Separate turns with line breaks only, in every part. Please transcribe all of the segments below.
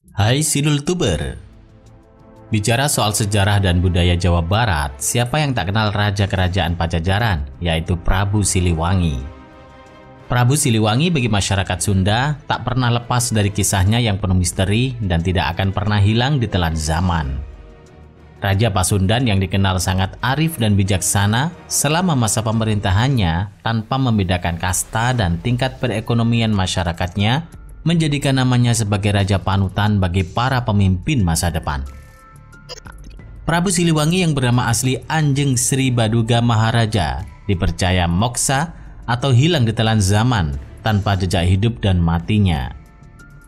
Hai Sidul Tuber. Bicara soal sejarah dan budaya Jawa Barat, siapa yang tak kenal Raja Kerajaan Pajajaran, yaitu Prabu Siliwangi. Prabu Siliwangi bagi masyarakat Sunda tak pernah lepas dari kisahnya yang penuh misteri dan tidak akan pernah hilang di telan zaman. Raja Pasundan yang dikenal sangat arif dan bijaksana selama masa pemerintahannya tanpa membedakan kasta dan tingkat perekonomian masyarakatnya menjadikan namanya sebagai raja panutan bagi para pemimpin masa depan. Prabu Siliwangi yang bernama asli Anjeng Sri Baduga Maharaja dipercaya moksa atau hilang di telan zaman tanpa jejak hidup dan matinya.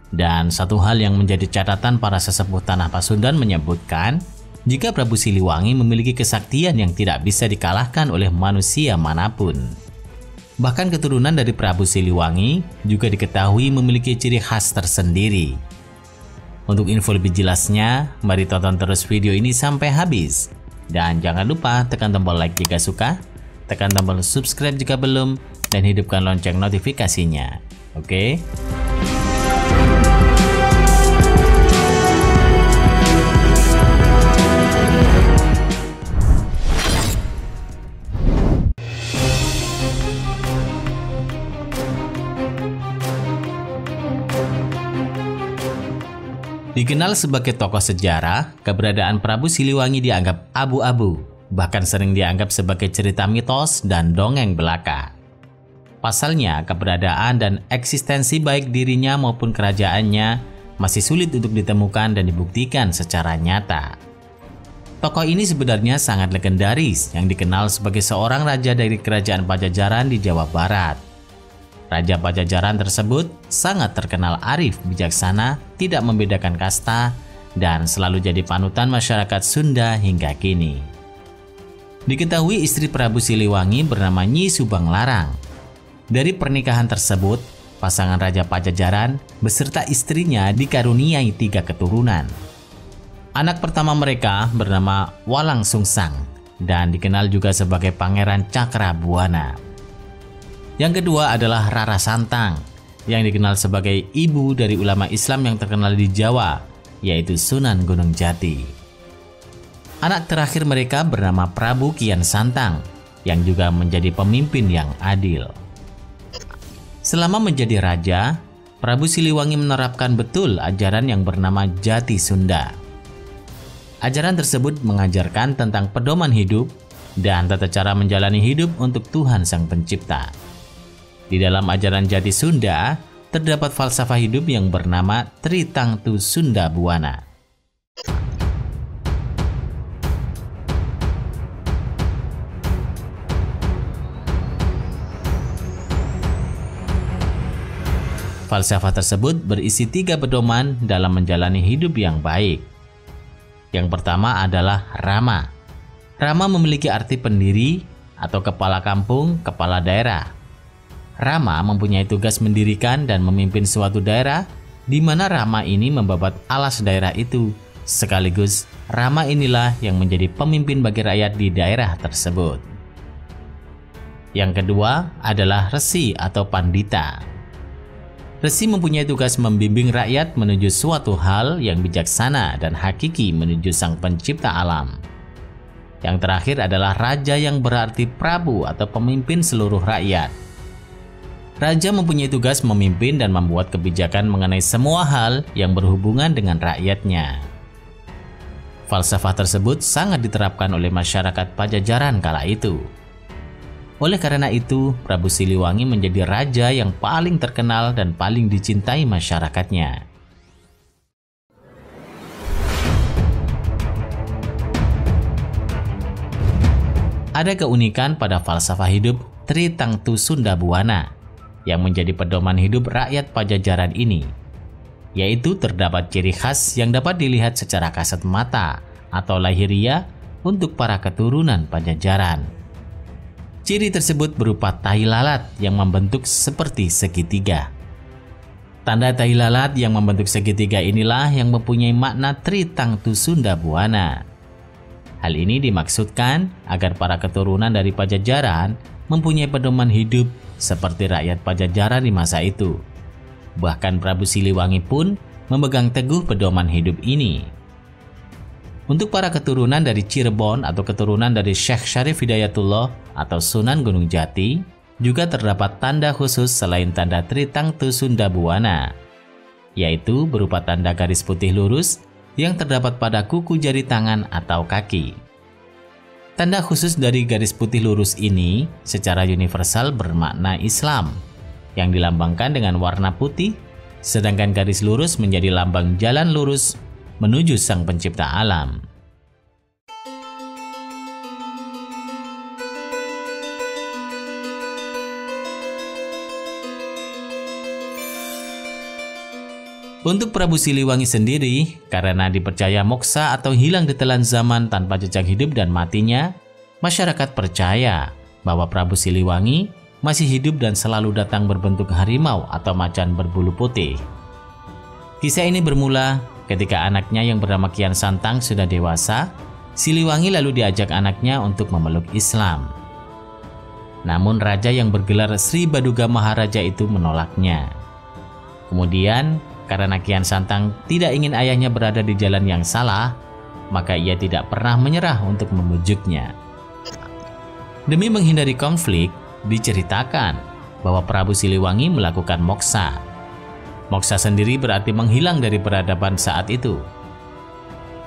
Dan satu hal yang menjadi catatan para sesepuh tanah Pasundan menyebutkan jika Prabu Siliwangi memiliki kesaktian yang tidak bisa dikalahkan oleh manusia manapun. Bahkan keturunan dari Prabu Siliwangi juga diketahui memiliki ciri khas tersendiri. Untuk info lebih jelasnya, mari tonton terus video ini sampai habis. Dan jangan lupa tekan tombol like jika suka, tekan tombol subscribe jika belum, dan hidupkan lonceng notifikasinya. Oke? Dikenal sebagai tokoh sejarah, keberadaan Prabu Siliwangi dianggap abu-abu, bahkan sering dianggap sebagai cerita mitos dan dongeng belaka. Pasalnya, keberadaan dan eksistensi baik dirinya maupun kerajaannya masih sulit untuk ditemukan dan dibuktikan secara nyata. Tokoh ini sebenarnya sangat legendaris yang dikenal sebagai seorang raja dari kerajaan Pajajaran di Jawa Barat. Raja Pajajaran tersebut sangat terkenal arif, bijaksana, tidak membedakan kasta, dan selalu jadi panutan masyarakat Sunda hingga kini. Diketahui istri Prabu Siliwangi bernama Nyi Subang Larang. Dari pernikahan tersebut, pasangan Raja Pajajaran beserta istrinya dikaruniai 3 keturunan. Anak pertama mereka bernama Walang Sungsang dan dikenal juga sebagai Pangeran Cakrabuana. Yang kedua adalah Rara Santang, yang dikenal sebagai ibu dari ulama Islam yang terkenal di Jawa, yaitu Sunan Gunung Jati. Anak terakhir mereka bernama Prabu Kian Santang, yang juga menjadi pemimpin yang adil. Selama menjadi raja, Prabu Siliwangi menerapkan betul ajaran yang bernama Jati Sunda. Ajaran tersebut mengajarkan tentang pedoman hidup dan tata cara menjalani hidup untuk Tuhan Sang Pencipta. Di dalam ajaran Jati Sunda, terdapat falsafah hidup yang bernama Tritangtu Sunda Buana. Falsafah tersebut berisi 3 pedoman dalam menjalani hidup yang baik. Yang pertama adalah Rama. Rama memiliki arti pendiri atau kepala kampung, kepala daerah. Rama mempunyai tugas mendirikan dan memimpin suatu daerah di mana Rama ini membabat alas daerah itu. Sekaligus Rama inilah yang menjadi pemimpin bagi rakyat di daerah tersebut. Yang kedua adalah Resi atau Pandita. Resi mempunyai tugas membimbing rakyat menuju suatu hal yang bijaksana dan hakiki menuju Sang Pencipta alam. Yang terakhir adalah Raja yang berarti Prabu atau pemimpin seluruh rakyat. Raja mempunyai tugas memimpin dan membuat kebijakan mengenai semua hal yang berhubungan dengan rakyatnya. Falsafah tersebut sangat diterapkan oleh masyarakat Pajajaran kala itu. Oleh karena itu, Prabu Siliwangi menjadi raja yang paling terkenal dan paling dicintai masyarakatnya. Ada keunikan pada falsafah hidup Tritangtu Sunda Buana yang menjadi pedoman hidup rakyat Pajajaran ini, yaitu terdapat ciri khas yang dapat dilihat secara kasat mata atau lahiriah untuk para keturunan Pajajaran. Ciri tersebut berupa tahi lalat yang membentuk seperti segitiga. Tanda tahi lalat yang membentuk segitiga inilah yang mempunyai makna Tritangtu Sunda Buana. Hal ini dimaksudkan agar para keturunan dari Pajajaran mempunyai pedoman hidup seperti rakyat Pajajaran di masa itu. Bahkan Prabu Siliwangi pun memegang teguh pedoman hidup ini. Untuk para keturunan dari Cirebon atau keturunan dari Syekh Syarif Hidayatullah atau Sunan Gunung Jati, juga terdapat tanda khusus selain tanda Tritangtu Sunda Buwana, yaitu berupa tanda garis putih lurus yang terdapat pada kuku jari tangan atau kaki. Tanda khusus dari garis putih lurus ini secara universal bermakna Islam, yang dilambangkan dengan warna putih, sedangkan garis lurus menjadi lambang jalan lurus menuju Sang Pencipta alam. Untuk Prabu Siliwangi sendiri, karena dipercaya moksa atau hilang ditelan zaman tanpa jejak hidup dan matinya, masyarakat percaya bahwa Prabu Siliwangi masih hidup dan selalu datang berbentuk harimau atau macan berbulu putih. Kisah ini bermula ketika anaknya yang bernama Kian Santang sudah dewasa. Siliwangi lalu diajak anaknya untuk memeluk Islam. Namun raja yang bergelar Sri Baduga Maharaja itu menolaknya. Kemudian, karena Kian Santang tidak ingin ayahnya berada di jalan yang salah, maka ia tidak pernah menyerah untuk memujuknya. Demi menghindari konflik, diceritakan bahwa Prabu Siliwangi melakukan moksa. Moksa sendiri berarti menghilang dari peradaban saat itu.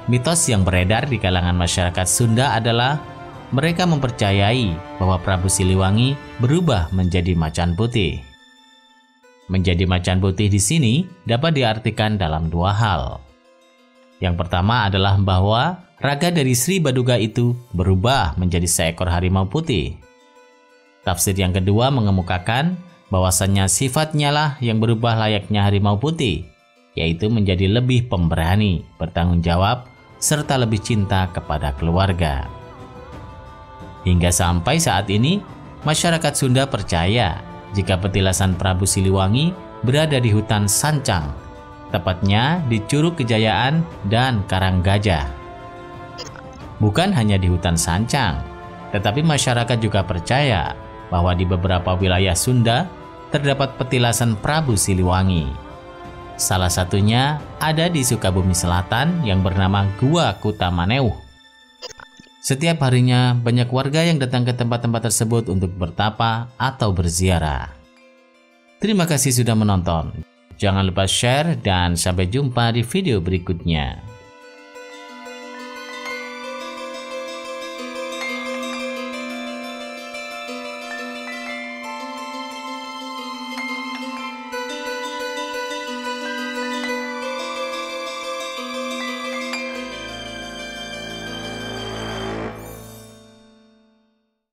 Mitos yang beredar di kalangan masyarakat Sunda adalah mereka mempercayai bahwa Prabu Siliwangi berubah menjadi macan putih. Menjadi macan putih di sini dapat diartikan dalam dua hal. Yang pertama adalah bahwa raga dari Sri Baduga itu berubah menjadi seekor harimau putih. Tafsir yang kedua mengemukakan bahwasannya sifatnya lah yang berubah layaknya harimau putih, yaitu menjadi lebih pemberani, bertanggung jawab, serta lebih cinta kepada keluarga. Hingga sampai saat ini, masyarakat Sunda percaya jika petilasan Prabu Siliwangi berada di hutan Sancang, tepatnya di Curug Kejayaan dan Karanggajah. Bukan hanya di hutan Sancang, tetapi masyarakat juga percaya bahwa di beberapa wilayah Sunda terdapat petilasan Prabu Siliwangi. Salah satunya ada di Sukabumi Selatan yang bernama Gua Kutamaneuh. Setiap harinya banyak warga yang datang ke tempat-tempat tersebut untuk bertapa atau berziarah. Terima kasih sudah menonton. Jangan lupa share dan sampai jumpa di video berikutnya.